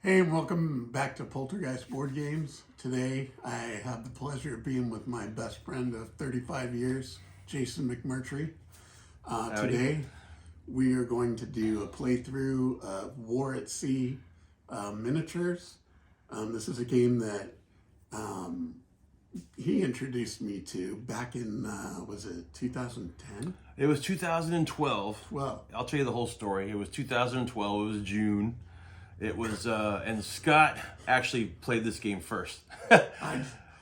Hey, and welcome back to Poultergeist Board Games. Today, I have the pleasure of being with my best friend of 35 years, Jason McMurtrie. Today, we are going to do a playthrough of War at Sea miniatures. This is a game that he introduced me to back in, was it 2010? It was 2012. Well, I'll tell you the whole story. It was 2012. It was June. It was, and Scott actually played this game first.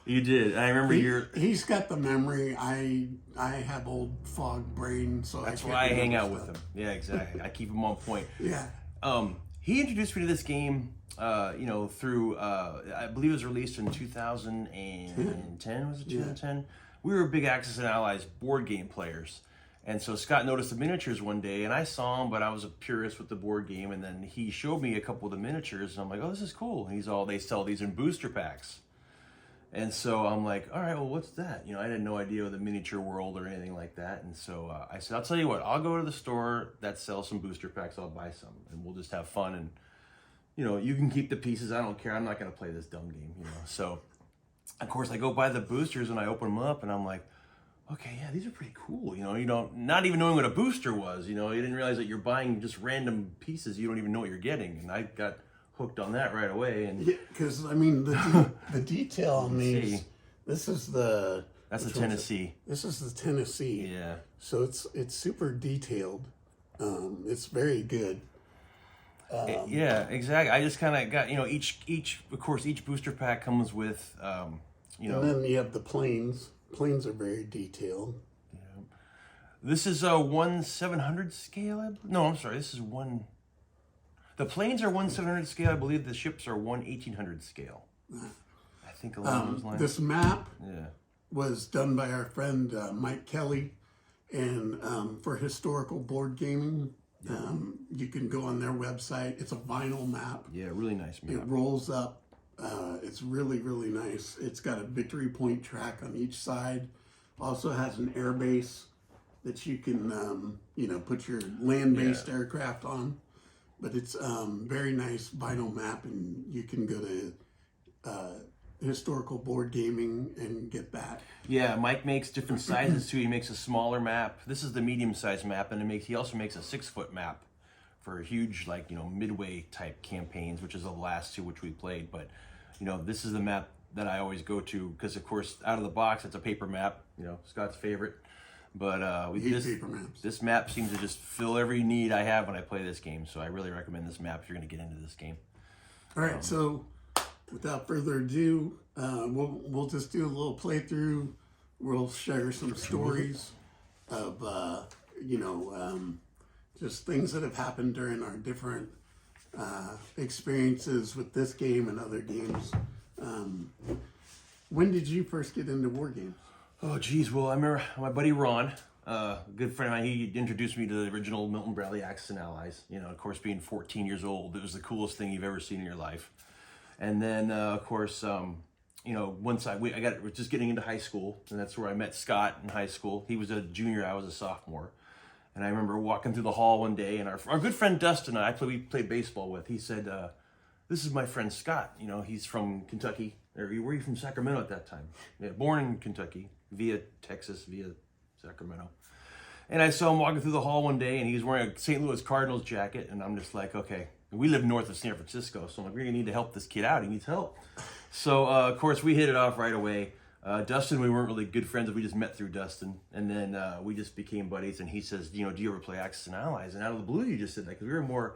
You did. I remember he's got the memory. I have old fog brain, so that's why I hang out with him. Yeah, exactly. I keep him on point. Yeah. He introduced me to this game, through, I believe it was released in 2010. Was it 2010? Yeah. We were big Axis and Allies board game players. And so Scott noticed the miniatures one day, and I saw him, but I was a purist with the board game. And then he showed me a couple of the miniatures, and I'm like, "Oh, this is cool." And they sell these in booster packs. And so I'm like, "All right, well, what's that?" I had no idea of the miniature world or anything like that. And so I said, "I'll tell you what, I'll go to the store that sells some booster packs. I'll buy some, and we'll just have fun. And you can keep the pieces. I don't care. I'm not going to play this dumb game, So, of course, I go buy the boosters, and I open them up, and I'm like, okay, yeah, these are pretty cool. Not even knowing what a booster was, you didn't realize that you're buying just random pieces. You don't even know what you're getting. And I got hooked on that right away. And yeah, because the detail on these, that's the Tennessee. This is the Tennessee. Yeah. So it's super detailed. It's very good. Yeah, exactly. I just kind of got, each booster pack comes with, And then you have the planes. Planes are very detailed. Yeah. This is a 1/700 scale. No, I'm sorry. This is one. The planes are 1/700 scale. I believe the ships are 1/1800 scale. I think along those lines. This map was done by our friend Mike Kelly, and for historical board gaming, you can go on their website. It's a vinyl map. Yeah, really nice map. It rolls up. It's really, really nice. It's got a victory point track on each side. Also has an air base that you can, put your land-based aircraft on. But it's very nice vinyl map, and you can go to historical board gaming and get that. Yeah, Mike makes different sizes too. He makes a smaller map. This is the medium-sized map, and he also makes a 6-foot map for huge, midway type campaigns, which is the last two which we played. But this is the map that I always go to because, of course, out of the box, it's a paper map. Scott's favorite. But paper maps. This map seems to just fill every need I have when I play this game. So I really recommend this map if you're going to get into this game. All right. So without further ado, we'll just do a little playthrough. We'll share some stories of just things that have happened during our different experiences with this game and other games. When did you first get into war games? Oh, geez. Well, I remember my buddy Ron, a good friend of mine, he introduced me to the original Milton Bradley Axis and Allies. Of course, being 14 years old, it was the coolest thing you've ever seen in your life. And then, of course, once I was just getting into high school, and that's where I met Scott in high school. He was a junior, I was a sophomore. And I remember walking through the hall one day, and our good friend Dustin, we played baseball with, he said, "This is my friend Scott. He's from Kentucky. Or were you from Sacramento at that time? Yeah, born in Kentucky, via Texas, via Sacramento." And I saw him walking through the hall one day, and he was wearing a St. Louis Cardinals jacket, and I'm just like, okay. We live north of San Francisco, so I'm like, we're going to need to help this kid out. He needs help. So, of course, we hit it off right away. Dustin, we weren't really good friends. We just met through Dustin. And then we just became buddies. And he says, do you ever play Axis and Allies? And out of the blue, you just said that because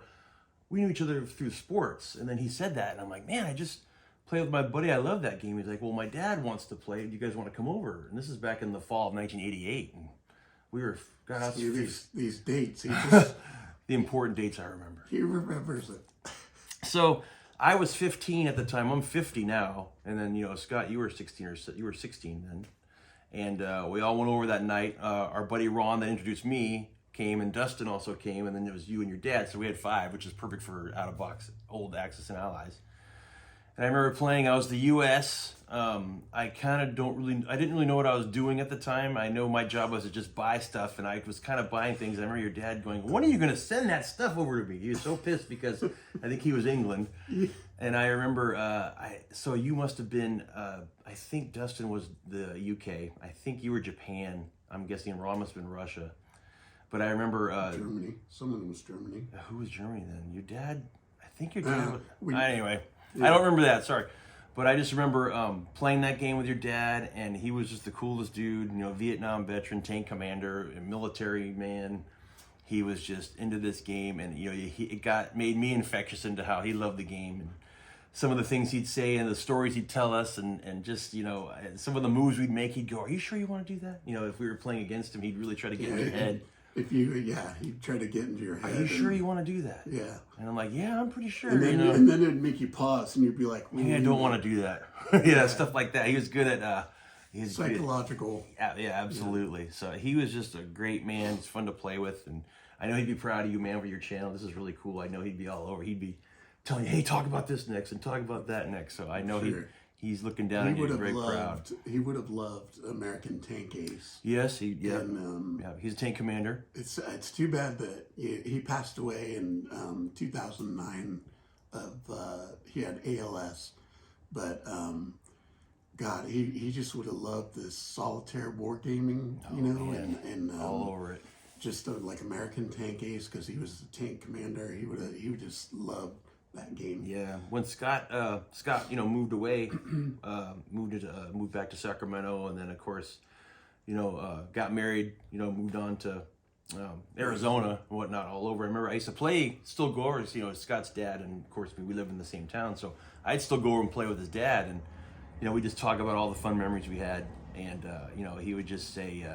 we knew each other through sports. And then he said that. And I'm like, man, I just played with my buddy. I love that game. He's like, well, my dad wants to play. Do you guys want to come over? And this is back in the fall of 1988. And we were, God, these dates. The important dates I remember. He remembers it. So I was 15 at the time. I'm 50 now. And then, Scott, you were 16 then. And we all went over that night. Our buddy Ron that introduced me came, and Dustin also came. And then it was you and your dad. So we had 5, which is perfect for out-of-box old Axis and Allies. And I remember playing, I was the U.S. I didn't really know what I was doing at the time. I know my job was to just buy stuff, and I was kind of buying things. I remember your dad going, when are you going to send that stuff over to me? He was so pissed because I think he was England. And I remember, so you must have been, I think Dustin was the UK. I think you were Japan. I'm guessing Ron must have been Russia. But I remember... Germany. Someone was Germany. Who was Germany then? Your dad? I think your dad was... Anyway, yeah. I don't remember that, sorry. But I just remember playing that game with your dad, and he was just the coolest dude, you know, Vietnam veteran, tank commander, a military man. He was just into this game, and you know, it made me infectious into how he loved the game, and some of the things he'd say and the stories he'd tell us, and just, you know, some of the moves we'd make, he'd go, "Are you sure you want to do that?" You know, if we were playing against him, he'd really try to get in your head. He'd try to get into your head. Are you sure you want to do that? Yeah. And I'm like, yeah, I'm pretty sure. And then, you know? and then it'd make you pause, and you'd be like, I don't want to do that. Yeah, stuff like that. He was good at psychological. Yeah, absolutely. Yeah. So he was just a great man. He's fun to play with, and I know he'd be proud of you, man, for your channel. This is really cool. I know he'd be all over. He'd be telling you, hey, talk about this next and talk about that next. So I know he's looking down at you, very proud. He would have loved American Tank Ace. Yes, yeah, he's a tank commander. It's too bad that he passed away in 2009 he had ALS, but God, he just would have loved this solitaire board gaming, you know, and all over it. Just like American Tank Ace, because he was the tank commander. He would just love that game. Yeah, when Scott, you know, moved away, moved back to Sacramento, and then of course, you know, got married, you know, moved on to Arizona and whatnot, all over. I remember I used to still go over, you know, Scott's dad, and of course we live in the same town, so I'd still go over and play with his dad, and you know, we just talk about all the fun memories we had, and you know, he would just say,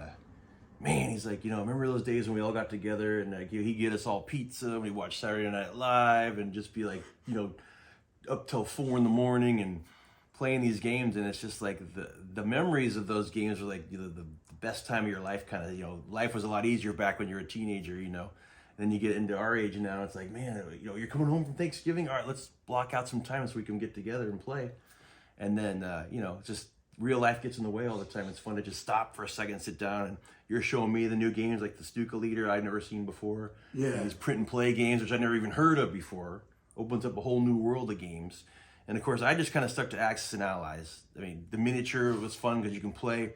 man, he's like, you know, remember those days when we all got together and like he'd get us all pizza and we'd watch Saturday Night Live and just be like, you know, up till 4 a.m. and playing these games. And it's just like the memories of those games were like, you know, the best time of your life, kind of, you know, life was a lot easier back when you were a teenager, you know. And then you get into our age and now it's like, man, you know, you're coming home from Thanksgiving. All right, let's block out some time so we can get together and play. And then, you know, just real life gets in the way all the time. It's fun to just stop for a second and sit down, and you're showing me the new games like the Stuka Leader I'd never seen before. Yeah. And these print and play games, which I'd never even heard of before. Opens up a whole new world of games. And of course, I just kind of stuck to Axis and Allies. I mean, the miniature was fun because you can play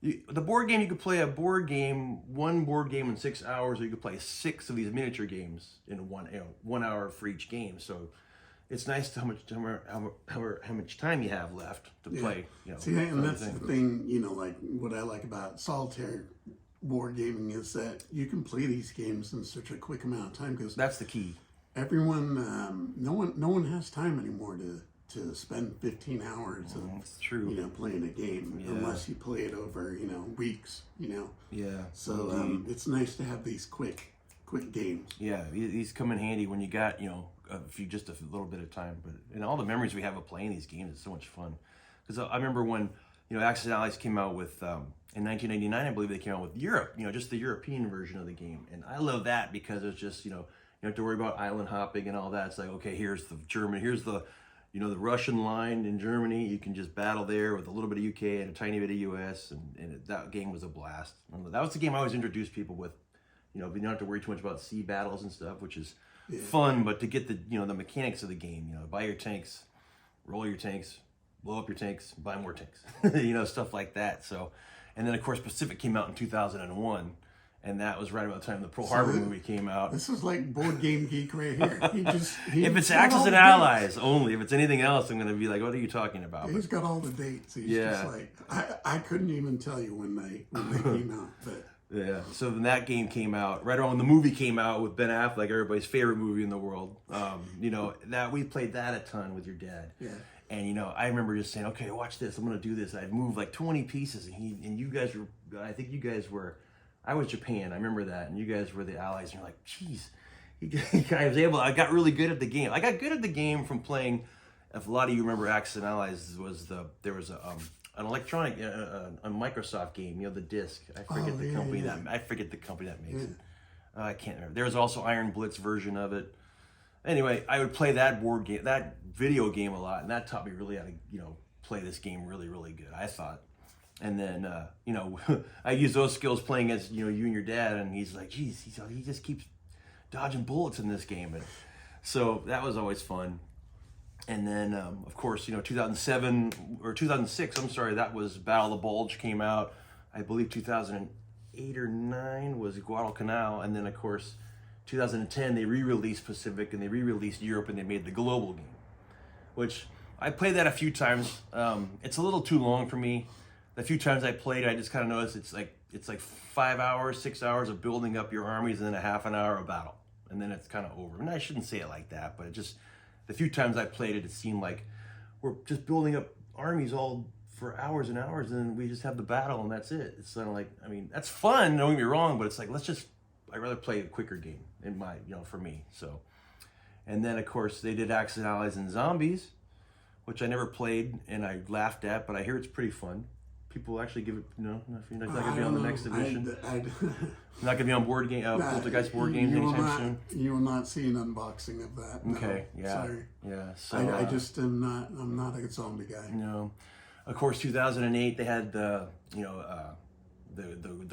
the board game. You could play one board game in 6 hours, or you could play 6 of these miniature games in 1 hour for each game. So it's nice how much time you have left to play. You know, see, and that's the thing, you know, like what I like about solitaire board gaming is that you can play these games in such a quick amount of time, because that's the key. Everyone, no one has time anymore to spend 15 hours of, that's true. You know, playing a game, unless you play it over, you know, weeks, you know. Yeah. So it's nice to have these quick games. Yeah, these come in handy when you got, you know, just a little bit of time. But and all the memories we have of playing these games is so much fun. Because I remember when, you know, Axis and Allies came out with in 1999, I believe they came out with Europe, you know, just the European version of the game, and I love that because it's just, you know, you don't have to worry about island hopping and all that. It's like, okay, here's the you know, the Russian line in Germany. You can just battle there with a little bit of UK and a tiny bit of US, and that game was a blast. And that was the game I always introduced people with. You know, you don't have to worry too much about sea battles and stuff, which is fun, but to get the, you know, the mechanics of the game, you know, buy your tanks, roll your tanks, blow up your tanks, buy more tanks, you know, stuff like that. So, and then of course Pacific came out in 2001, and that was right about the time the Pearl Harbor movie came out. This is like Board Game Geek right here. If it's Axis and Allies only, if it's anything else, I'm going to be like, what are you talking about? He's got all the dates. He's just like, I couldn't even tell you when they came out, but. Yeah, so then that game came out right around when the movie came out with Ben Affleck, everybody's favorite movie in the world. You know, that we played that a ton with your dad. Yeah. And you know, I remember just saying, "Okay, watch this. I'm gonna do this." I'd move like 20 pieces, and you guys were. I think you guys were. I was Japan. I remember that, and you guys were the Allies. And you're like, "Jeez, I got really good at the game. I got good at the game from playing." If a lot of you remember Axis and Allies, there was an electronic, a Microsoft game, you know, the disc. I forget the company that makes it. I can't remember. There was also Iron Blitz version of it. anyway, I would play that board game, that video game a lot, and that taught me really how to, play this game really, really good, I thought. And then, I used those skills playing as, you and your dad, and he's like, geez, he just keeps dodging bullets in this game. And so that was always fun. And then, of course, 2007 or 2006, I'm sorry, that was Battle of the Bulge came out. I believe 2008 or 9 was Guadalcanal. And then, of course, 2010, they re-released Pacific and they re-released Europe and they made the global game, which I played that a few times. It's a little too long for me. The few times I played, I just kind of noticed it's like 5 hours, 6 hours of building up your armies and then a half an hour of battle. And then it's kind of over. And I shouldn't say it like that, but the few times I played it, it seemed like we're just building up armies all for hours and hours, and then we just have the battle, and that's it. It's kind of like, that's fun, don't get me wrong, but it's like, I'd rather play a quicker game for me. So, and then of course they did Axis and Allies and Zombies, which I never played and I laughed at, but I hear it's pretty fun. People actually give it, if you're not going to be on the next edition. Not going to be on board game, Poultergeist Board Games anytime soon. You will not see an unboxing of that. Okay, no, yeah. Sorry. Yeah, so. I just am not, I'm not a zombie guy. No. Of course, 2008, they had the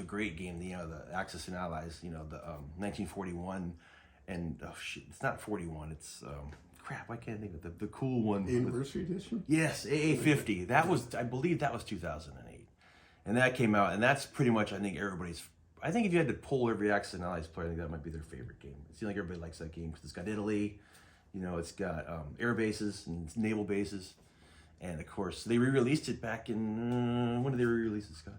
great game, the Axis and Allies, the 1941, and, oh shit, it's not 41, it's, crap, I can't think of it. The cool one. Anniversary edition? Yes, AA50. That was, I believe that was 2008. And that came out, and that's pretty much, I think if you had to poll every Axis and Allies player, I think that might be their favorite game. It seems like everybody likes that game because it's got Italy, it's got air bases and naval bases. And of course, they re-released it back in, when did they re-release it, Scott?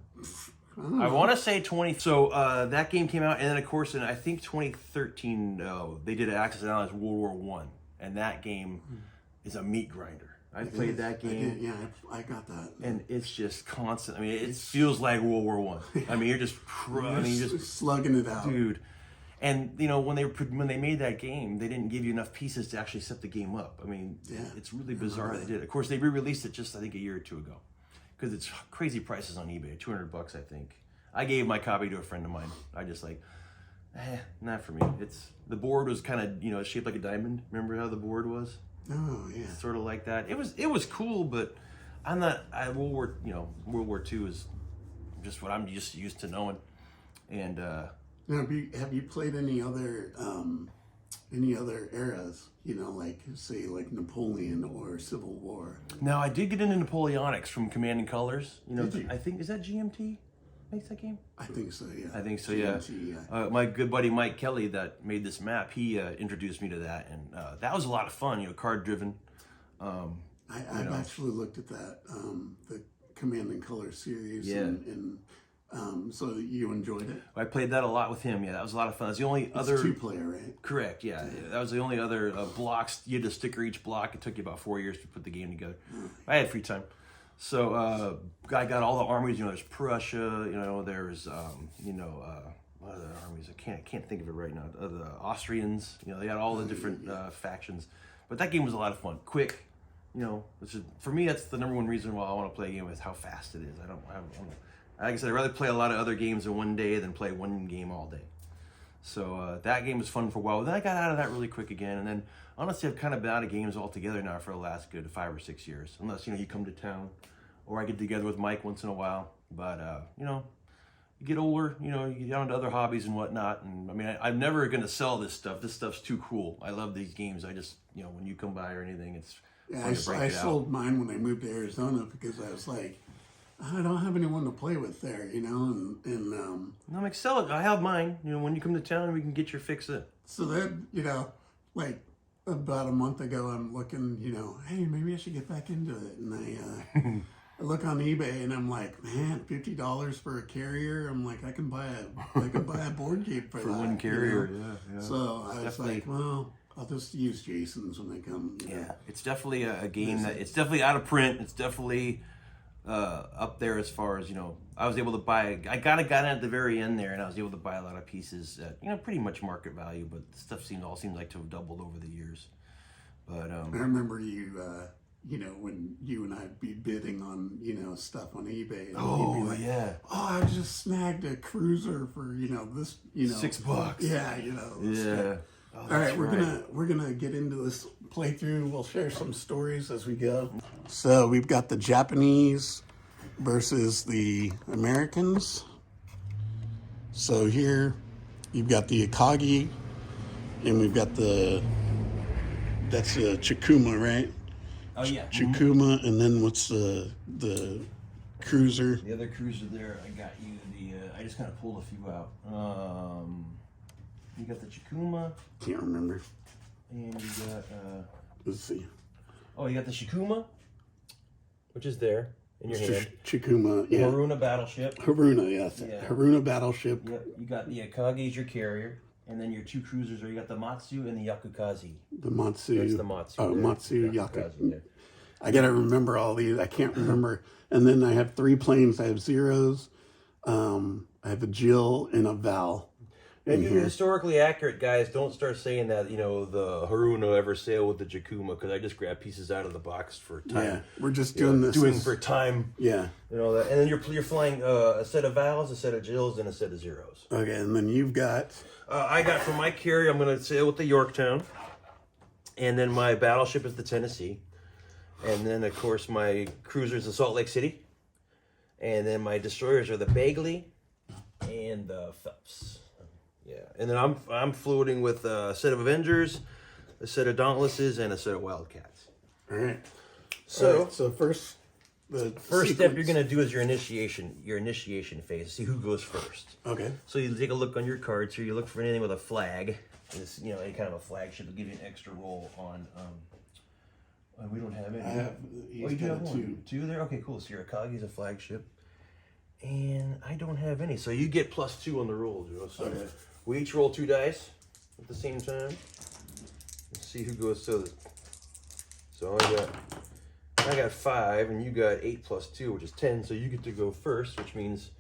I want to say 20. So that game came out, and then of course, in I think 2013, they did Axis and Allies World War One. And that game is a meat grinder. I played that game. I got that. And it's just constant. It feels like World War One. You're just slugging it out, dude. And when they made that game, they didn't give you enough pieces to actually set the game up. It's really bizarre they did. Of course, they re-released it just I think a year or two ago, because it's crazy prices on eBay, $200 I think. I gave my copy to a friend of mine. I just not for me. The board was kind of shaped like a diamond. Remember how the board was? Oh yeah. Sort of like that. It was cool, but I'm not. World War II is just what I'm just used to knowing. And now, have you played any other eras? Like Napoleon or Civil War. Now I did get into Napoleonics from Command and Colors. I think is that GMT makes that game? I think so, yeah. I think so, GMT, yeah. My good buddy Mike Kelly that made this map, he introduced me to that, and that was a lot of fun, card driven. I've actually looked at that, the Command and Color series, and so you enjoyed it? I played that a lot with him, yeah, that was a lot of fun. That's the only other... It's 2-player, right? Correct, yeah. That was the only other blocks. You had to sticker each block. It took you about 4 years to put the game together. I had free time. So I got all the armies. There's Prussia. There's what other armies? I can't think of it right now. The Austrians. They got all the different factions. But that game was a lot of fun. Quick. For me, that's the number one reason why I want to play a game is how fast it is. Like I said, I'd rather play a lot of other games in one day than play one game all day. So that game was fun for a while. Then I got out of that really quick again. And then honestly, I've kind of been out of games altogether now for the last good 5 or 6 years. Unless, you come to town or I get together with Mike once in a while. But, you get older, you get down to other hobbies and whatnot. And I'm never going to sell this stuff. This stuff's too cool. I love these games. I just, when you come by or anything, it's fun to break it out. I sold mine when I moved to Arizona because I was like, I don't have anyone to play with there, and I'm like, sell it. I have mine. When you come to town, we can get your fix in. So then, like about a month ago, I'm looking, hey, maybe I should get back into it. And I look on eBay and I'm like, man, $50 for a carrier. I'm like, I can buy a board game for that. For one carrier, yeah. So I was like, well, I'll just use Jason's when they come. Yeah, it's definitely a game it's definitely out of print. It's definitely up there as far as I was able to buy. I got in at the very end there, and I was able to buy a lot of pieces at pretty much market value. But the stuff all seems like to have doubled over the years. But I remember you, when you and I'd be bidding on stuff on eBay. And oh like, yeah. Oh, I just snagged a cruiser for this $6. Yeah. Yeah. Oh, All right, that's we're gonna get into this playthrough. We'll share some stories as we go. So we've got the Japanese versus the Americans. So here you've got the Akagi, and we've got that's a Chikuma, right? Oh yeah. Chikuma, and then what's the cruiser? The other cruiser there, I got you I just kind of pulled a few out. You got the Chikuma. Can't remember. And you got, Let's see. oh, you got the Shikuma, which is there in your hand. Chikuma, The yeah. Haruna battleship. Haruna, yes. Yeah. Haruna battleship. Yep. You got the Akagi as your carrier, and then your two cruisers are you got the Matsu and the Yakukazi. The Matsu. That's the Matsu. Oh, there. Matsu, Yakukazi Yaku. there. I gotta remember all these. I can't remember. And then I have 3 planes. I have Zeros. I have a Jill and a Val. And you're historically accurate, guys. Don't start saying that, the Haruna ever sailed with the Jakuma, because I just grabbed pieces out of the box for time. Yeah, we're just doing this. Doing for time. Yeah. That. And then you're flying a set of Vals, a set of Jills, and a set of Zeros. Okay, and then you've got... I got for my carrier, I'm going to sail with the Yorktown. And then my battleship is the Tennessee. And then, of course, my cruiser is the Salt Lake City. And then my destroyers are the Bagley and the Phelps. Yeah, and then I'm floating with a set of Avengers, a set of Dauntlesses, and a set of Wildcats. All right. So first step you're gonna do is your initiation phase. See who goes first. Okay. So you take a look on your cards here. You look for anything with a flag. This, any kind of a flagship will give you an extra roll on. We don't have any. I have. You do have one. Two there. Okay, cool. So your Akagi's a flagship, and I don't have any. So you get +2 on the roll, Joe. So okay. We each roll 2 dice at the same time. Let's see who goes to the. So I got 5, and you got 8 + 2, which is 10. So you get to go first, which means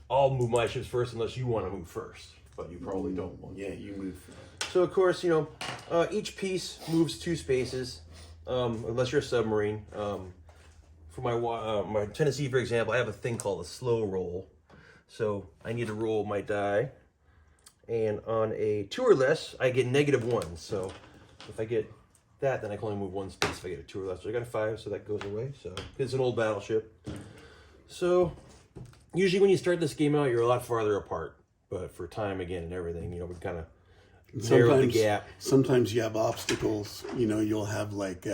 I'll move my ships first unless you want to move first. But you probably don't want. Yeah, you move first. So of course, each piece moves 2 spaces, unless you're a submarine. For my Tennessee, for example, I have a thing called a slow roll. So I need to roll my die. And on a 2 or less, I get -1. So if I get that, then I can only move 1 space if I get a 2 or less. So I got a 5, so that goes away. So it's an old battleship. So usually when you start this game out, you're a lot farther apart. But for time again and everything, we kind of narrow the gap. Sometimes you have obstacles. You'll have like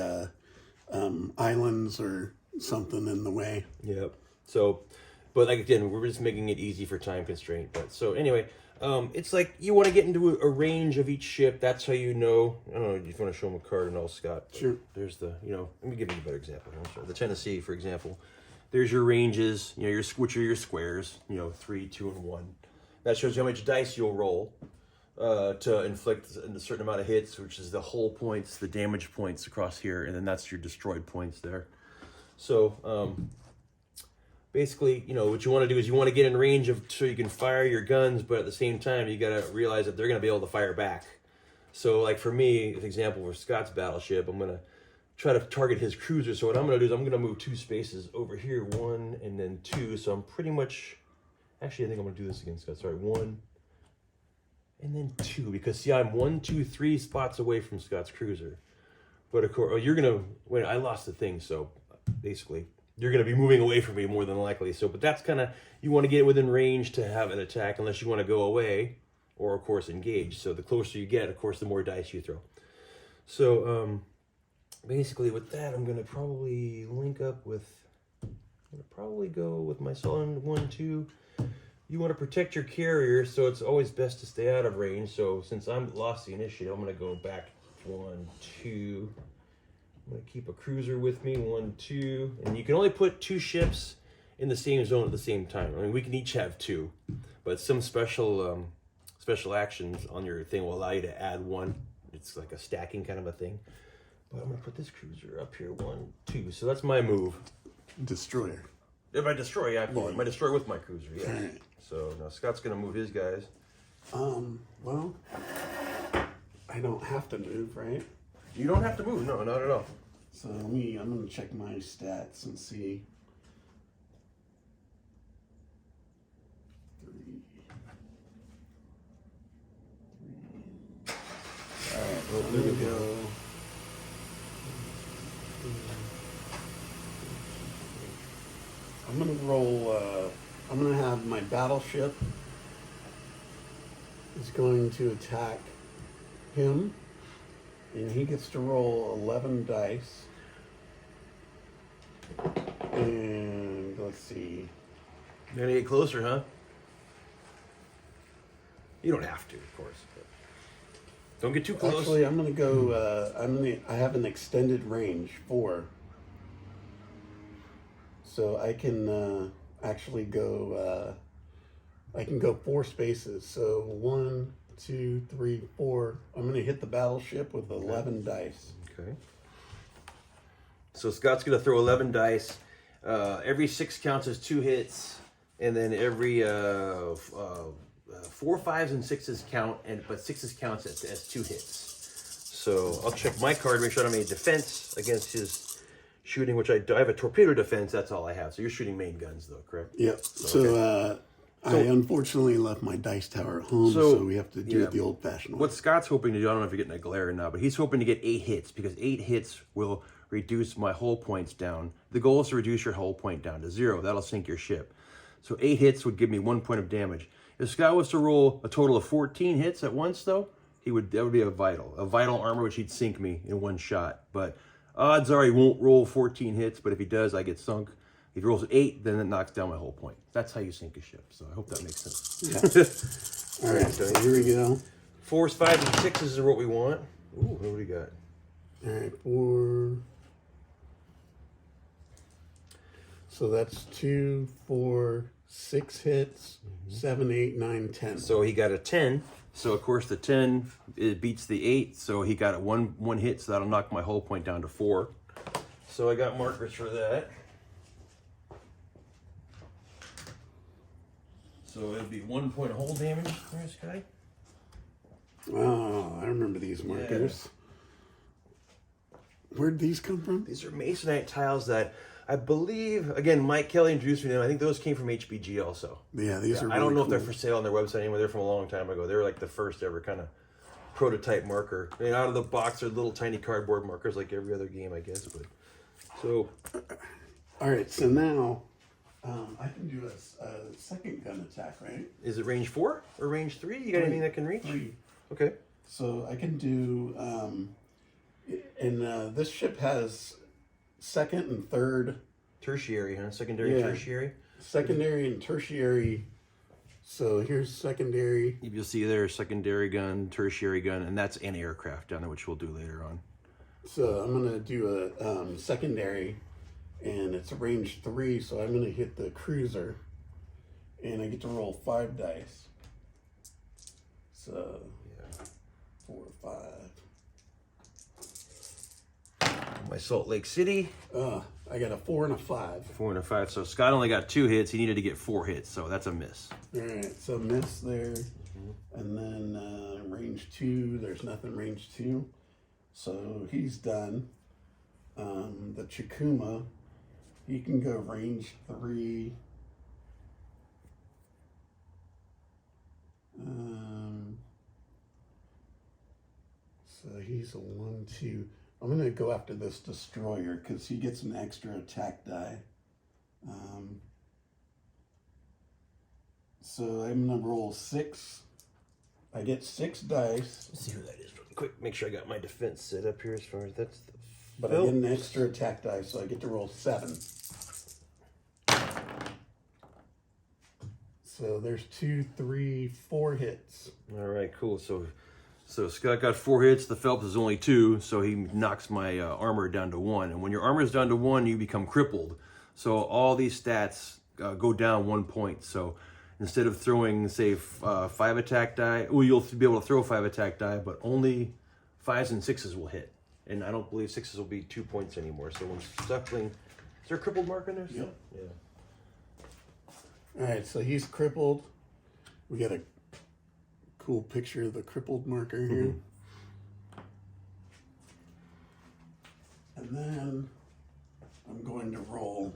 islands or something in the way. Yep. So, but like again, we're just making it easy for time constraint. But so anyway. It's like you want to get into a range of each ship. That's how you know. I don't know if you want to show them a card and all, Scott. Sure. There's let me give you a better example. The Tennessee, for example. There's your ranges, which are your squares, 3, 2, and 1. That shows you how much dice you'll roll to inflict a certain amount of hits, which is the hull points, the damage points across here, and then that's your destroyed points there. So, basically, what you want to do is you want to get in range so you can fire your guns, but at the same time, you got to realize that they're going to be able to fire back. So, like for me, for example, for Scott's battleship, I'm going to try to target his cruiser. So what I'm going to do is I'm going to move 2 spaces over here, 1 and then 2. So I'm pretty much, actually, I think I'm going to do this again, Scott. Sorry, 1 and then 2, because see, I'm 1, 2, 3 spots away from Scott's cruiser. But of course, you're going to, wait, I lost the thing. So basically, you're going to be moving away from me more than likely. So, but that's kind of, you want to get within range to have an attack unless you want to go away or, of course, engage. So the closer you get, of course, the more dice you throw. So, basically with that, I'm going to probably link up with, I'm going to probably go with my solid 1, 2. You want to protect your carrier, so it's always best to stay out of range. So since I'm lost the initiative, I'm going to go back 1, 2. I'm going to keep a cruiser with me, 1, 2. And you can only put 2 ships in the same zone at the same time. I mean, we can each have 2. But some special actions on your thing will allow you to add 1. It's like a stacking kind of a thing. But I'm going to put this cruiser up here, 1, 2. So that's my move. Destroyer. If I destroy, yeah, I call it. My destroyer with my cruiser, yeah. All right. So now Scott's going to move his guys. Well, I don't have to move, right? You don't have to move. No, not at all. So I'm going to check my stats and see. 3. I'm going to have my battleship is going to attack him, and he gets to roll 11 dice. And let's see. You're gonna get closer, huh? You don't have to, of course. But don't get too close. Actually, I'm gonna go. I have an extended range 4, so I can actually go. I can go 4 spaces. So 1, 2, 3, 4. I'm gonna hit the battleship with 11 dice. Okay. So Scott's gonna throw 11 dice. Every 6 counts as 2 hits, and then every 4, 5s, and 6s count, but 6s counts as 2 hits. So I'll check my card, make sure I don't have any defense against his shooting, which I have a torpedo defense. That's all I have. So you're shooting main guns, though, correct? Yep. So I unfortunately left my dice tower at home, so we have to do it the old-fashioned way. What Scott's hoping to do, I don't know if you're getting a glare or not, but he's hoping to get 8 hits, because 8 hits will reduce my hull points down. The goal is to reduce your hull point down to 0. That'll sink your ship. So 8 hits would give me 1 point of damage. If Scott was to roll a total of 14 hits at once, though, that would be a vital armor, which he'd sink me in 1 shot. But odds are he won't roll 14 hits, but if he does, I get sunk. If he rolls 8, then it knocks down my hull point. That's how you sink a ship. So I hope that makes sense. Yeah. All right, so here we go. 4s, 5s, and 6s are what we want. Ooh, what do we got? All right, 4. So that's 2, 4, 6 hits, 7, 8, 9, 10. So he got a 10. So of course the 10 it beats the 8. So he got a one hit. So that'll knock my hull point down to 4. So I got markers for that. So it'll be 1 point of hull damage for this guy. Oh, I remember these markers. Yeah. Where'd these come from? These are masonite tiles that I believe, again, Mike Kelly introduced me to them. I think those came from HBG also. Yeah, these are really I don't know cool. if they're for sale on their website anymore. They're from a long time ago. They were like the first ever kind of prototype marker. I mean, out of the box, they're little tiny cardboard markers like every other game, I guess. But so, all right, so now I can do a second gun attack, right? Is it range 4 or range 3? You got anything that can reach? 3. Okay. So I can do, and this ship has second and third. Tertiary, huh? Secondary, tertiary? Secondary and tertiary. So here's secondary. You'll see there secondary gun, tertiary gun, and that's an aircraft down there, which we'll do later on. So I'm going to do a secondary, and it's a range 3, so I'm going to hit the cruiser, and I get to roll 5 dice. So 4, 5. My Salt Lake City. I got a 4 and a 5. 4 and a 5. So Scott only got 2 hits. He needed to get 4 hits, so that's a miss. All right, so miss there. And then range 2, there's nothing range 2. So he's done. The Chikuma, he can go range 3. So he's a 1, 2. I'm going to go after this destroyer because he gets an extra attack die. So I'm going to roll 6. I get 6 dice. Let's see who that is real quick. Make sure I got my defense set up here as far as that's the... But I get an extra attack die, so I get to roll 7. So there's 2, 3, 4 hits. All right, cool. So Scott got 4 hits. The Phelps is only 2, so he knocks my armor down to 1. And when your armor is down to 1, you become crippled. So all these stats go down 1 point. So instead of throwing, say, 5 attack die, well, you'll be able to throw 5 attack die, but only 5s and 6s will hit. And I don't believe 6s will be 2 points anymore. So when suckling, is there a crippled mark in there? Yep. Yeah. All right, so he's crippled. We got a cool picture of the crippled marker here. And then I'm going to roll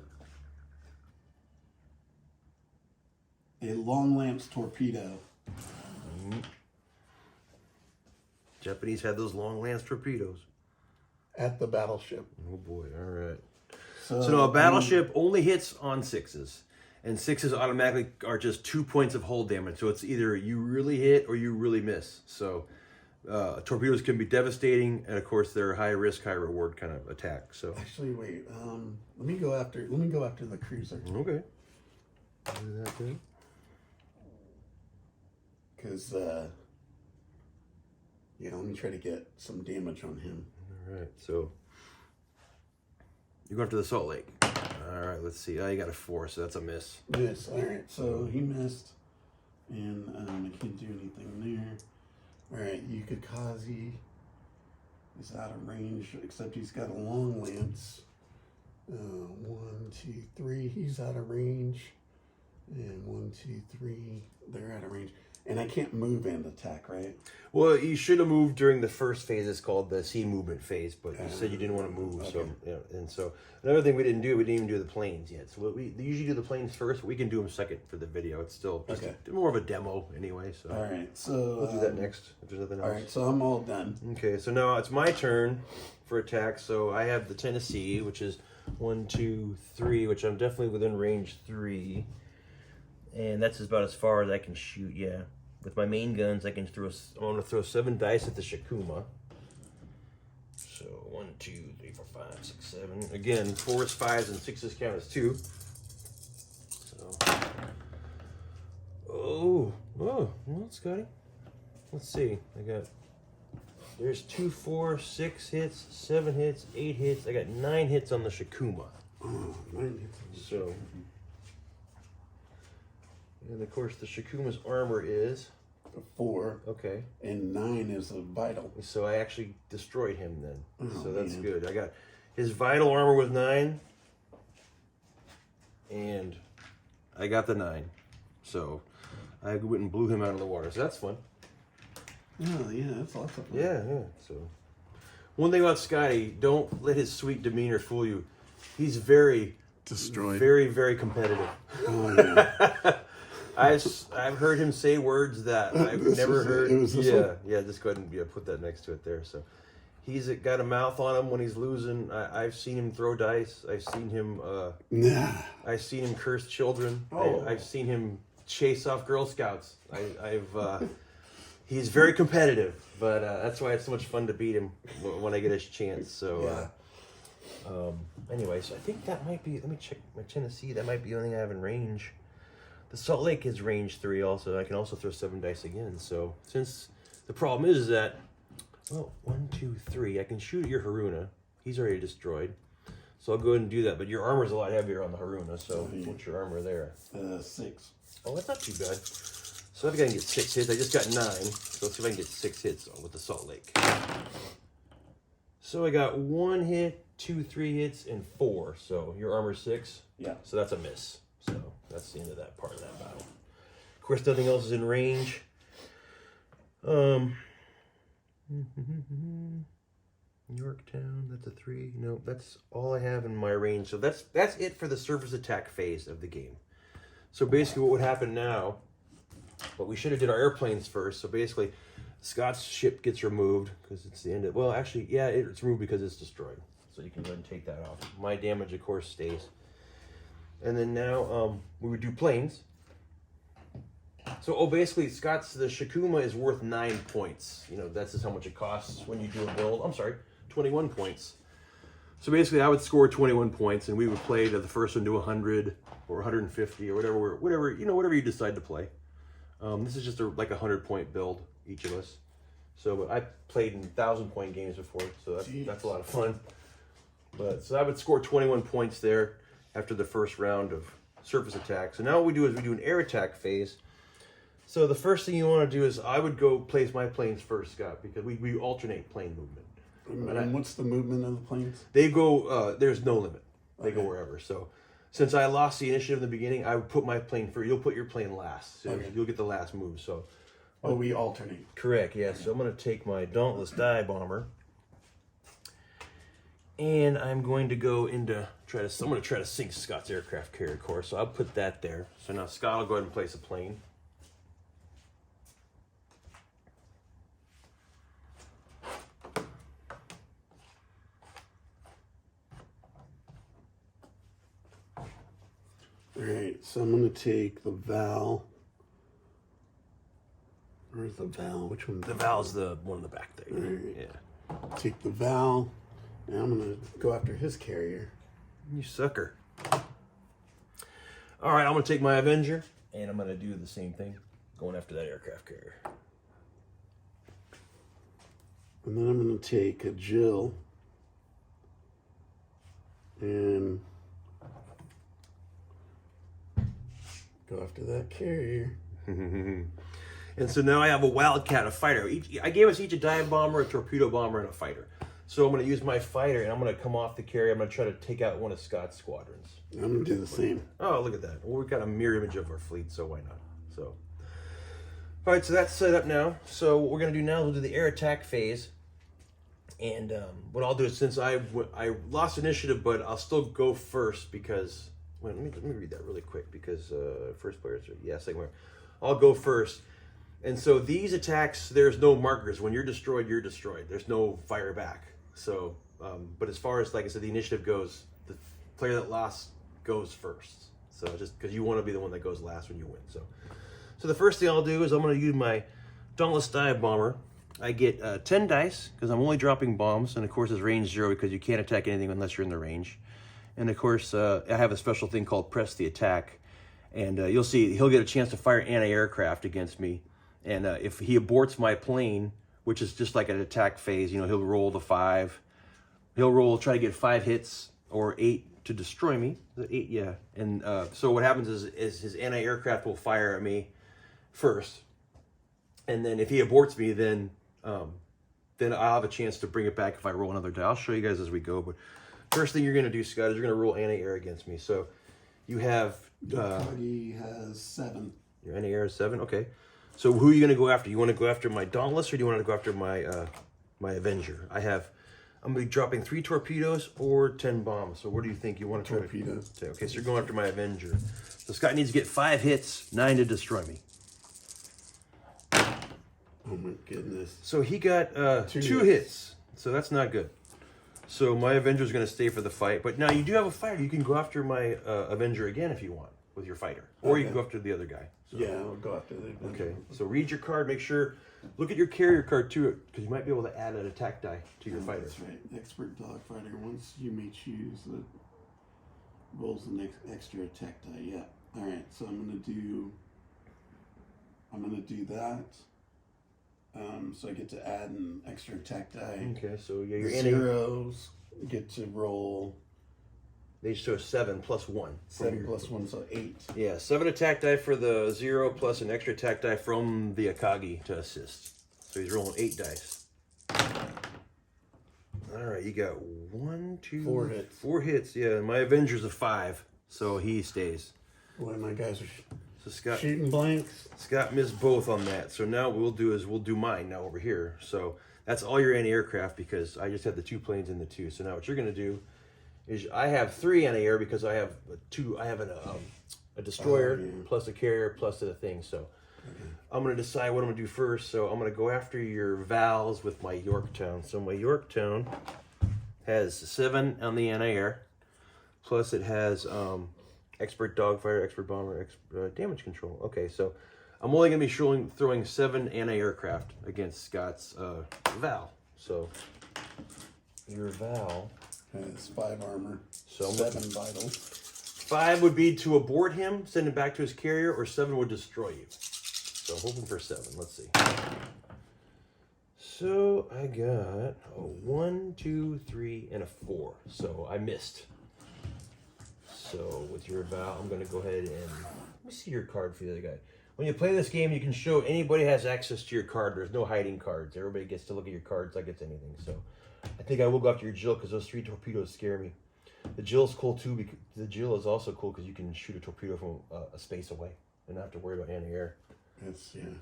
a long lance torpedo. Japanese had those long lance torpedoes. At the battleship. Oh boy, all right. So So now a battleship only hits on 6s. And 6s automatically are just 2 points of hull damage. So it's either you really hit or you really miss. So torpedoes can be devastating, and of course they're a high risk, high reward kind of attack. So actually, wait. Let me go after the cruiser. Okay. Do that then. Because yeah, let me try to get some damage on him. All right. So you're going to the Salt Lake. All right. Let's see. You got a 4, so that's a miss. Miss. All right. So he missed, and I can't do anything there. All right, Yukikaze is out of range, except he's got a long lance. 1, 2, 3, he's out of range. And 1, 2, 3, they're out of range. And I can't move and attack, right? Well, you should have moved during the first phase. It's called the sea movement phase, but you said you didn't want to move. Okay. So, yeah. And so another thing we didn't even do the planes yet. So we usually do the planes first. But we can do them second for the video. It's still just more of a demo anyway. So all right, so we'll do that next. If there's nothing else. All right, so I'm all done. Okay, so now it's my turn for attack. So I have the Tennessee, which is 1, 2, 3, which I'm definitely within range 3, and that's about as far as I can shoot. Yeah. With my main guns, I can throw. I'm going to throw 7 dice at the Shikuma. So 1, 2, 3, 4, 5, 6, 7. Again, 4s, 5s, and 6s count as 2. So, well, Scotty. Let's see. There's 2, 4, 6 hits, 7 hits, 8 hits. I got 9 hits on the Shikuma. Oh, 9 hits. So. And of course, the Shikuma's armor is a 4. Okay. And 9 is a vital. So I actually destroyed him then. Oh, so that's man. good. I got his vital armor was 9, and I got the 9. So I went and blew him out of the water. So that's fun. Oh yeah, that's lots of fun. Yeah. So one thing about Scotty, don't let his sweet demeanor fool you. He's very Destroyed. very, very competitive. Oh, yeah. I've heard him say words that I've never heard. It was this one? Yeah. Just go ahead and put that next to it there. So he's got a mouth on him when he's losing. I've seen him throw dice. I've seen him. I've seen him curse children. Oh. I've seen him chase off Girl Scouts. He's very competitive, but that's why it's so much fun to beat him when I get a chance. So. Anyway, so I think that might be. Let me check my Tennessee. That might be the only thing I have in range. The Salt Lake is range 3 also. I can also throw 7 dice again. So since the problem is that, well, 1, 2, 3. I can shoot at your Haruna. He's already destroyed. So I'll go ahead and do that. But your armor's a lot heavier on the Haruna. So what's your armor there? 6. Oh, that's not too bad. So I think I can get 6 hits. I just got 9. So let's see if I can get 6 hits with the Salt Lake. So I got 1 hit, 2, 3 hits, and 4. So your armor's 6. Yeah. So that's a miss. So that's the end of that part of that battle. Of course, nothing else is in range. Yorktown, that's a 3. No, that's all I have in my range. So that's it for the surface attack phase of the game. So basically what would happen now, but we should have did our airplanes first. So basically, Scott's ship gets removed because it's the end of, well, actually, yeah, it's removed because it's destroyed. So you can go ahead and take that off. My damage, of course, stays. And then now we would do planes. So, basically, the Shikuma is worth 9 points. You know, that's just how much it costs when you do a build. I'm sorry, 21 points. So basically, I would score 21 points, and we would play the first one to 100 or 150 or whatever you decide to play. This is just like a 100-point build, each of us. So, but I played in 1,000-point games before, so that's a lot of fun. But so I would score 21 points there after the first round of surface attack. So now what we do is we do an air attack phase. So the first thing you want to do is I would go place my planes first, Scott, because we alternate plane movement. And what's the movement of the planes? They go, there's no limit. They go wherever. So since I lost the initiative in the beginning, I would put my plane first. You'll put your plane last. So you'll get the last move. So we alternate. Correct, yeah. So I'm going to take my Dauntless Die Bomber. And I'm going to go into I'm going to try to sink Scott's aircraft carrier core. So I'll put that there. So now Scott will go ahead and place a plane. All right, so I'm going to take the Val. Where's the Val? Which one? The Val's the one in the back there. Right. Yeah. Take the Val, and I'm going to go after his carrier. You sucker. All right, I'm going to take my Avenger, and I'm going to do the same thing, going after that aircraft carrier. And then I'm going to take a Jill and go after that carrier. And so now I have a Wildcat, a fighter. I gave us each a dive bomber, a torpedo bomber, and a fighter. So I'm going to use my fighter, and I'm going to come off the carrier. I'm going to try to take out one of Scott's squadrons. I'm going to do the same. Oh, look at that. Well, we've got a mirror image of our fleet, so why not? So, all right, so that's set up now. So what we're going to do now is we'll do the air attack phase. And what I'll do is, since I lost initiative, but I'll still go first because, well, let me read that really quick because first players, second player. I'll go first. And so these attacks, there's no markers. When you're destroyed, you're destroyed. There's no fire back. So, but as far as, like I said, the initiative goes, the player that lost goes first. So just because you want to be the one that goes last when you win. So the first thing I'll do is I'm going to use my Dauntless Dive Bomber. I get 10 dice because I'm only dropping bombs, and of course it's range 0 because you can't attack anything unless you're in the range. And of course I have a special thing called Press the Attack, and you'll see he'll get a chance to fire anti-aircraft against me. And if he aborts my plane, which is just like an attack phase, you know, he'll roll the 5. He'll try to get 5 hits or 8 to destroy me. 8, yeah. And so what happens is his anti-aircraft will fire at me first, and then if he aborts me, then I'll have a chance to bring it back if I roll another die. I'll show you guys as we go. But first thing you're going to do, Scott, is you're going to roll anti-air against me. So you have... He has 7. Your anti-air is 7? Okay. So who are you going to go after? You want to go after my Dauntless, or do you want to go after my my Avenger? I'm going to be dropping 3 torpedoes or 10 bombs. So where do you think you want to try Torpedo. Okay, so you're going after my Avenger. So Scott needs to get 5 hits, 9 to destroy me. Oh my goodness. So he got 2 hits. So that's not good. So my Avenger's going to stay for the fight. But now you do have a fighter. You can go after my Avenger again if you want with your fighter. Or you can go after the other guy. So, yeah, I'll go after the Avenger. Okay, so read your card. Make sure, look at your carrier card too, because you might be able to add an attack die to your fighter. That's right. Expert Dogfighter. Once you may choose the rolls the next extra attack die. Yeah. All right. So I'm gonna do that. So I get to add an extra attack die. Okay, so yeah, your zeros get to roll. They show 7 plus 1. 7 plus 1, so 8. Yeah, 7 attack die for the 0 plus an extra attack die from the Akagi to assist. So he's rolling 8 dice. All right, you got 4 hits. 4 hits, yeah. My Avenger's a 5, so he stays. Boy, my guys are Scott, shooting blanks. Scott missed both on that. So now what we'll do mine now over here. So that's all your anti-aircraft because I just had the 2 planes and the 2. So now what you're going to do is I have 3 anti-air because I have 2. I have a destroyer plus a carrier plus a thing. So I'm going to decide what I'm going to do first. So I'm going to go after your Vals with my Yorktown. So my Yorktown has 7 on the anti-air, plus it has expert dogfighter, expert bomber, damage control. Okay, so I'm only going to be throwing 7 anti-aircraft against Scott's Val. So your Val has 5 armor, so 7 vital. 5 would be to abort him, send him back to his carrier, or 7 would destroy you. So I'm hoping for 7. Let's see. So I got a 1, 2, 3, and a 4. So I missed. So with your Val, I'm going to go ahead and let me see your card for the other guy. When you play this game, you can show anybody has access to your card. There's no hiding cards. Everybody gets to look at your cards like it's anything. So I think I will go after your Jill because those 3 torpedoes scare me. The Jill's cool too because the Jill is also cool because you can shoot a torpedo from a space away and not have to worry about anti-air.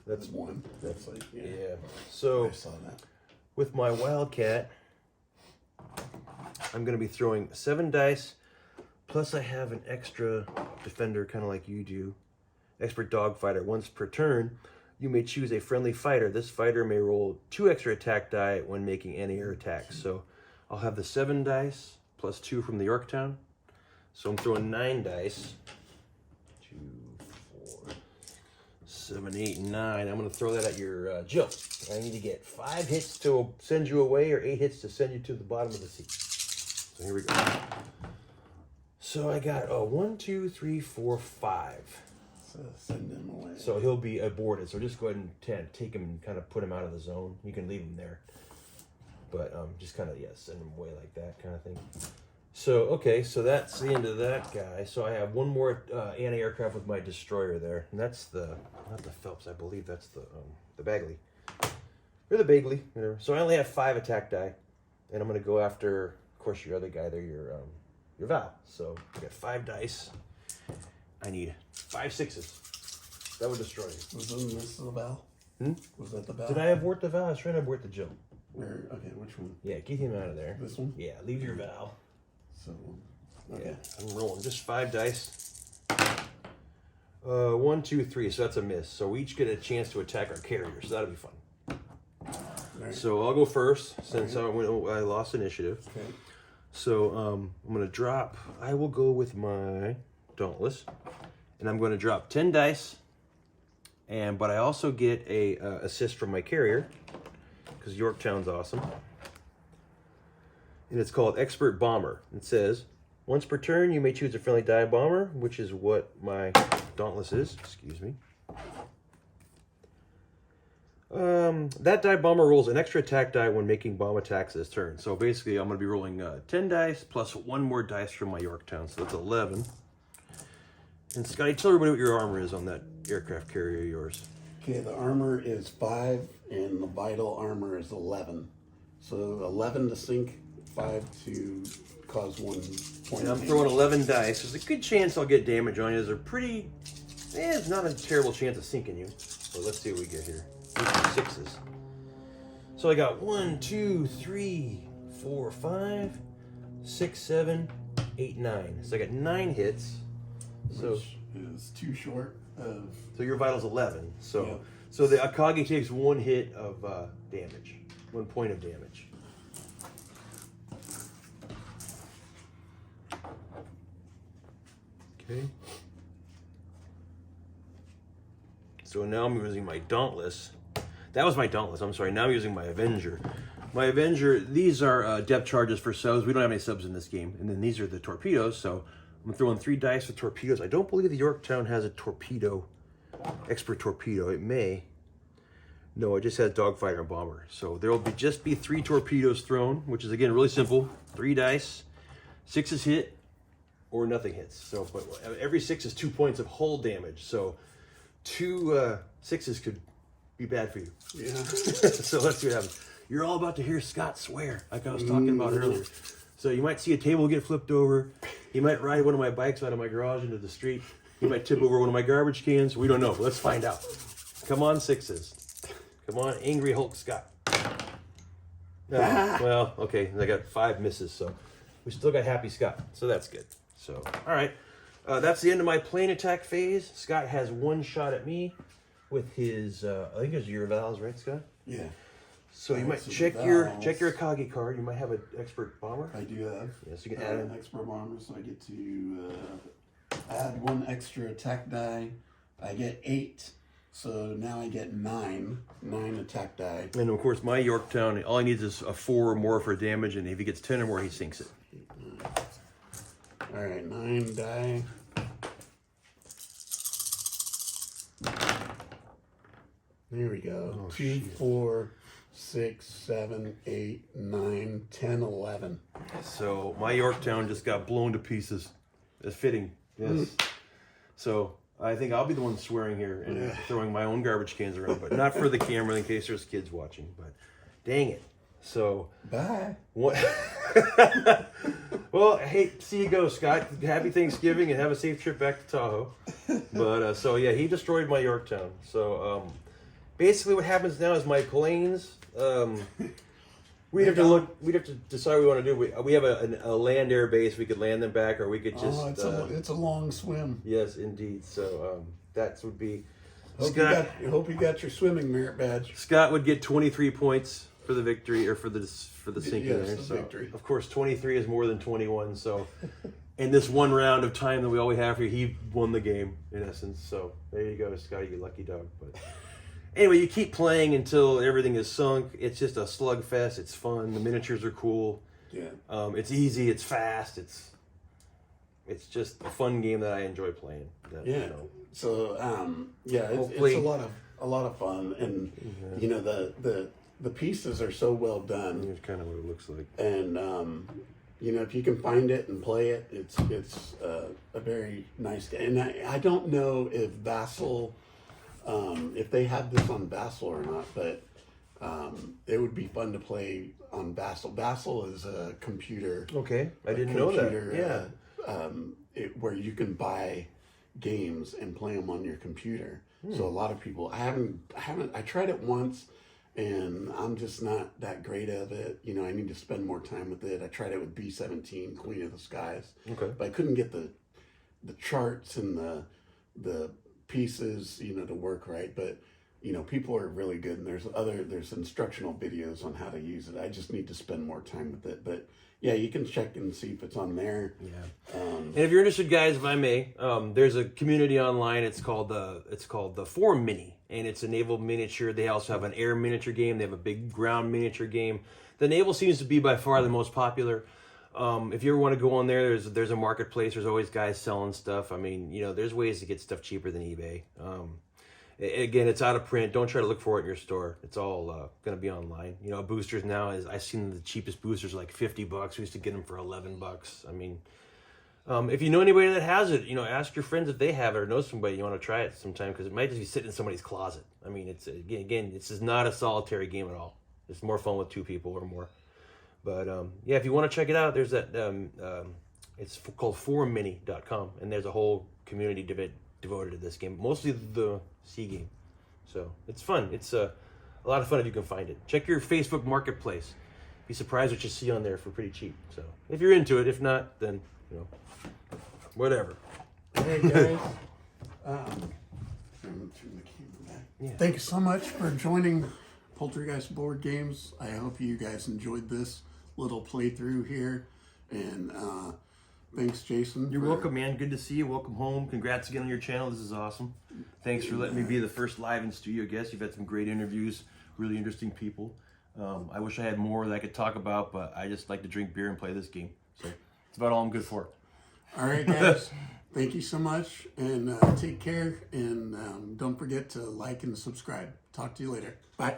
That's 1. That's like yeah. So I saw that. With my Wildcat, I'm going to be throwing 7 dice. Plus I have an extra defender, kind of like you do. Expert dogfighter. Once per turn, you may choose a friendly fighter. This fighter may roll 2 extra attack die when making anti-air attacks. So I'll have the 7 dice plus 2 from the Yorktown. So I'm throwing 9 dice. 2, 4, 7, 8, 9. I'm going to throw that at your Jill. I need to get 5 hits to send you away or 8 hits to send you to the bottom of the sea. So here we go. So I got 1, 2, 3, 4, 5. So send him away. So he'll be aborted. So just go ahead and take him and kind of put him out of the zone. You can leave him there. But just kind of, send him away like that kind of thing. So, okay, so that's the end of that guy. So I have one more anti-aircraft with my destroyer there. And that's not the Phelps, I believe that's the Bagley. Or the Bagley, whatever. So I only have 5 attack die. And I'm going to go after, of course, your other guy there, your Val. So I got 5 dice. I need 5 6s. That would destroy you. Was this the Val? Was that the Val? Did I abort the Val? I was trying to abort the Jill. Okay, which one? Yeah, get him out of there. This one? Yeah, leave your Val. So, okay. Yeah, I'm rolling just 5 dice. 1, 2, 3. So that's a miss. So we each get a chance to attack our carrier. So that'll be fun. Right. So I'll go first since I lost initiative. Okay. So I'm going to drop. I will go with my Dauntless, and I'm going to drop 10 dice. But I also get a assist from my carrier because Yorktown's awesome. And it's called Expert Bomber. It says, once per turn, you may choose a friendly dive bomber, which is what my Dauntless is. Excuse me. That dive bomber rolls an extra attack die when making bomb attacks this turn. So basically, I'm going to be rolling 10 dice plus 1 more dice from my Yorktown. So that's 11. And Scotty, tell everybody what your armor is on that aircraft carrier of yours. Okay, the armor is 5 and the vital armor is 11. So 11 to sink, 5 to cause 1 point. And I'm throwing 11 dice. There's a good chance I'll get damage on you. There's a pretty, it's not a terrible chance of sinking you. So let's see what we get here. 6s. So I got 1, 2, 3, 4, 5, 6, 7, 8, 9. So I got 9 hits. Which is too short of. So your vital's 11. So Yeah. so the Akagi takes 1 hit of damage, 1 point of damage. Okay. So now I'm using my Dauntless. That was my Dauntless. I'm sorry. Now I'm using my Avenger. My Avenger. These are depth charges for subs. We don't have any subs in this game. And then these are the torpedoes. So I'm throwing 3 dice with torpedoes. I don't believe the Yorktown has a torpedo, expert torpedo. It may. No, it just has dogfighter and bomber. So there will just be 3 torpedoes thrown, which is again really simple. 3 dice, 6s hit, or nothing hits. So, but every 6 is 2 points of hull damage. So 2 6s could be bad for you. Yeah. So let's see what happens. You're all about to hear Scott swear, like I was talking about earlier. So you might see a table get flipped over. He might ride one of my bikes out of my garage into the street. He might tip over one of my garbage cans. We don't know. Let's find out. Come on, 6s. Come on, Angry Hulk Scott. Well, okay. I got 5 misses, so we still got Happy Scott. So that's good. So, all right. That's the end of my plane attack phase. Scott has 1 shot at me with his, I think it's your Vals, right, Scott? Yeah. So you might check your Akagi card. You might have an expert bomber. I do have. Yes, you can add an expert bomber, so I get to add 1 extra attack die. I get 8, so now I get 9 attack die. And of course, my Yorktown, all he needs is a 4 or more for damage, and if he gets 10 or more, he sinks it. All right, 9 die. There we go. Oh, 2, shit. 4, 6, 7, 8, 9, 10, 11. So my Yorktown just got blown to pieces. It's fitting, yes. So I think I'll be the one swearing here and throwing my own garbage cans around, but not for the camera in case there's kids watching. But dang it. So Bye. what? Well, hey, see you go, Scott. Happy Thanksgiving and have a safe trip back to Tahoe. But so yeah, he destroyed my Yorktown. So basically, what happens now is my planes. We'd have to look. We'd have to decide what we want to do. We have a land air base. We could land them back, or we could just. Oh, it's a long swim. Yes, indeed. So that would be. Hope you got your swimming merit badge. Scott would get 23 points for the victory, or for the sinking Yes, there. the So victory. of course, 23 is more than 21. So in this one round of time that we always have here, he won the game in essence. So there you go, Scotty, you lucky dog. But anyway, you keep playing until everything is sunk. It's just a slugfest. It's fun. The miniatures are cool. Yeah. It's easy. It's fast. It's just a fun game that I enjoy playing. Yeah. You know. So yeah, it's a lot of fun, and you know the pieces are so well done. Here's kind of what it looks like. And you know, if you can find it and play it, it's a very nice game. And I don't know if Vassal, if they have this on Vassal or not, but it would be fun to play on Vassal. Vassal is a computer. Okay, I didn't know that. Yeah, where you can buy games and play them on your computer. So a lot of people, I tried it once. And I'm just not that great at it. You know, I need to spend more time with it. I tried it with B-17, Queen of the Skies. Okay. But I couldn't get the charts and the pieces, you know, to work right. But, you know, people are really good. And there's instructional videos on how to use it. I just need to spend more time with it. But, yeah, you can check and see if it's on there. Yeah. And if you're interested, guys, if I may, there's a community online. It's called the Forum Mini. And it's a naval miniature. They also have an air miniature game. They have a big ground miniature game. The naval seems to be by far the most popular. If you ever want to go on there, there's a marketplace. There's always guys selling stuff. I mean, you know, there's ways to get stuff cheaper than eBay. Again, it's out of print. Don't try to look for it in your store. It's all going to be online. You know, boosters now I've seen the cheapest boosters are like $50. We used to get them for $11. I mean, if you know anybody that has it, you know, ask your friends if they have it or know somebody you want to try it sometime, because it might just be sitting in somebody's closet. I mean, it's again, this is not a solitary game at all. It's more fun with two people or more. But yeah, if you want to check it out, there's that. It's called forummini.com, and there's a whole community devoted to this game, mostly the C game. So it's fun. It's a lot of fun if you can find it. Check your Facebook Marketplace. Be surprised what you see on there for pretty cheap. So if you're into it, if not, then you know. Whatever. Hey guys, I'm gonna turn the camera back. Yeah. Thank you so much for joining Poultergeist Board Games. I hope you guys enjoyed this little playthrough here, and thanks, Jason. You're welcome, man. Good to see you. Welcome home. Congrats again on your channel. This is awesome. Thanks for letting me be the first live in studio guest. You've had some great interviews, really interesting people. I wish I had more that I could talk about, but I just like to drink beer and play this game. So it's about all I'm good for. All right, guys. Thank you so much, and take care, and don't forget to like and subscribe. Talk to you later. Bye.